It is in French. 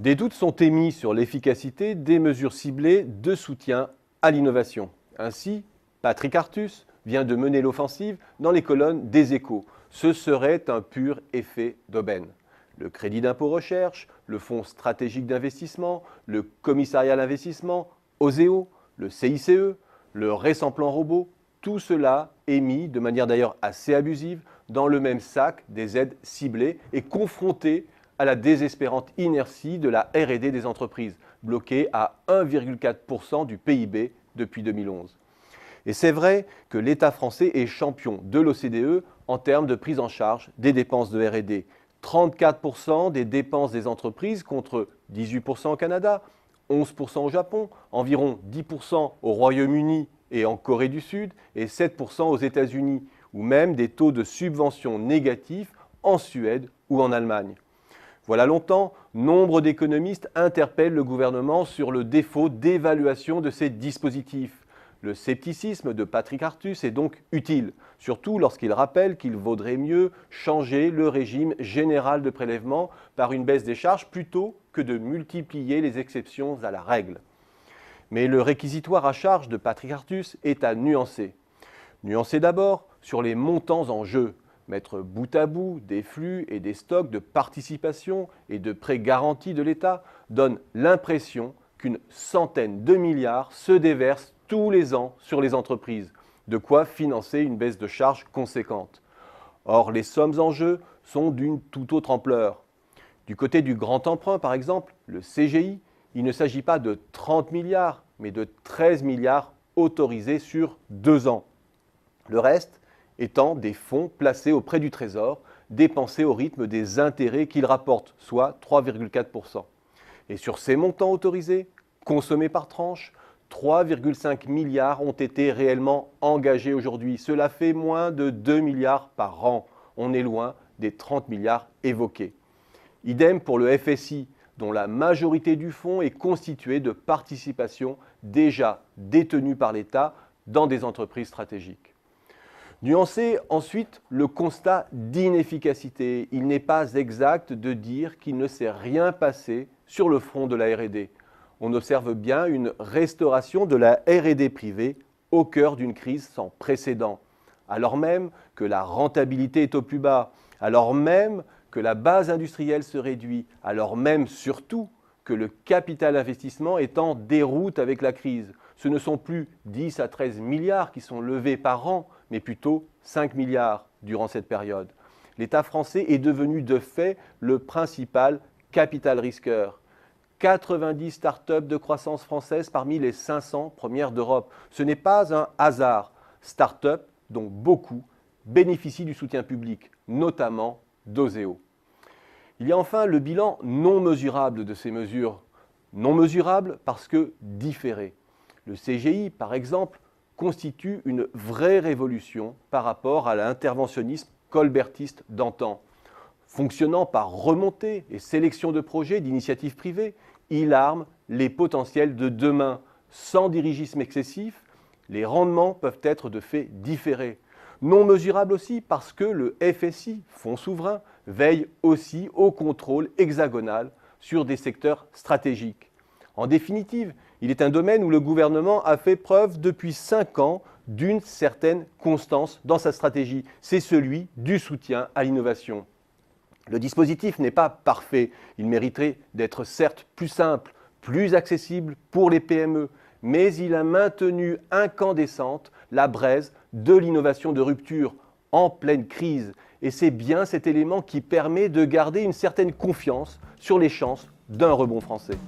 Des doutes sont émis sur l'efficacité des mesures ciblées de soutien à l'innovation. Ainsi, Patrick Artus vient de mener l'offensive dans les colonnes des Échos. Ce serait un pur effet d'aubaine. Le crédit d'impôt recherche, le Fonds stratégique d'investissement, le commissariat à l'investissement, OSEO, le CICE, le récent plan robot, tout cela est mis, de manière d'ailleurs assez abusive, dans le même sac des aides ciblées et confronté à la désespérante inertie de la R&D des entreprises, bloquée à 1,4% du PIB depuis 2011. Et c'est vrai que l'État français est champion de l'OCDE en termes de prise en charge des dépenses de R&D. 34% des dépenses des entreprises contre 18% au Canada, 11% au Japon, environ 10% au Royaume-Uni et en Corée du Sud et 7% aux États-Unis, ou même des taux de subvention négatifs en Suède ou en Allemagne. Voilà longtemps, nombre d'économistes interpellent le gouvernement sur le défaut d'évaluation de ces dispositifs. Le scepticisme de Patrick Artus est donc utile, surtout lorsqu'il rappelle qu'il vaudrait mieux changer le régime général de prélèvement par une baisse des charges plutôt que de multiplier les exceptions à la règle. Mais le réquisitoire à charge de Patrick Artus est à nuancer. Nuancer d'abord sur les montants en jeu. Mettre bout à bout des flux et des stocks de participation et de prêts garantis de l'État donne l'impression qu'une centaine de milliards se déversent tous les ans sur les entreprises, de quoi financer une baisse de charges conséquente. Or, les sommes en jeu sont d'une toute autre ampleur. Du côté du grand emprunt, par exemple, le CGI, il ne s'agit pas de 30 milliards, mais de 13 milliards autorisés sur 2 ans. Le reste étant des fonds placés auprès du Trésor, dépensés au rythme des intérêts qu'ils rapportent, soit 3,4%. Et sur ces montants autorisés, consommés par tranche, 3,5 milliards ont été réellement engagés aujourd'hui. Cela fait moins de 2 milliards par an. On est loin des 30 milliards évoqués. Idem pour le FSI, dont la majorité du fonds est constituée de participations déjà détenues par l'État dans des entreprises stratégiques. Nuancer ensuite le constat d'inefficacité. Il n'est pas exact de dire qu'il ne s'est rien passé sur le front de la R&D. On observe bien une restauration de la R&D privée au cœur d'une crise sans précédent, alors même que la rentabilité est au plus bas, alors même que la base industrielle se réduit, alors même surtout que le capital investissement est en déroute avec la crise. Ce ne sont plus 10 à 13 milliards qui sont levés par an, mais plutôt 5 milliards durant cette période. L'État français est devenu de fait le principal capital risqueur. 90 start-up de croissance française parmi les 500 premières d'Europe. Ce n'est pas un hasard. Start-up dont beaucoup bénéficient du soutien public, notamment d'OSEO. Il y a enfin le bilan non mesurable de ces mesures. Non mesurable parce que différé. Le CGI, par exemple, constitue une vraie révolution par rapport à l'interventionnisme colbertiste d'antan. Fonctionnant par remontée et sélection de projets d'initiatives privées, il arme les potentiels de demain. Sans dirigisme excessif, les rendements peuvent être de fait différés. Non mesurable aussi parce que le FSI, Fonds souverain, veille aussi au contrôle hexagonal sur des secteurs stratégiques. En définitive, il est un domaine où le gouvernement a fait preuve depuis 5 ans d'une certaine constance dans sa stratégie. C'est celui du soutien à l'innovation. Le dispositif n'est pas parfait. Il mériterait d'être certes plus simple, plus accessible pour les PME, mais il a maintenu incandescente la braise de l'innovation de rupture en pleine crise. Et c'est bien cet élément qui permet de garder une certaine confiance sur les chances d'un rebond français.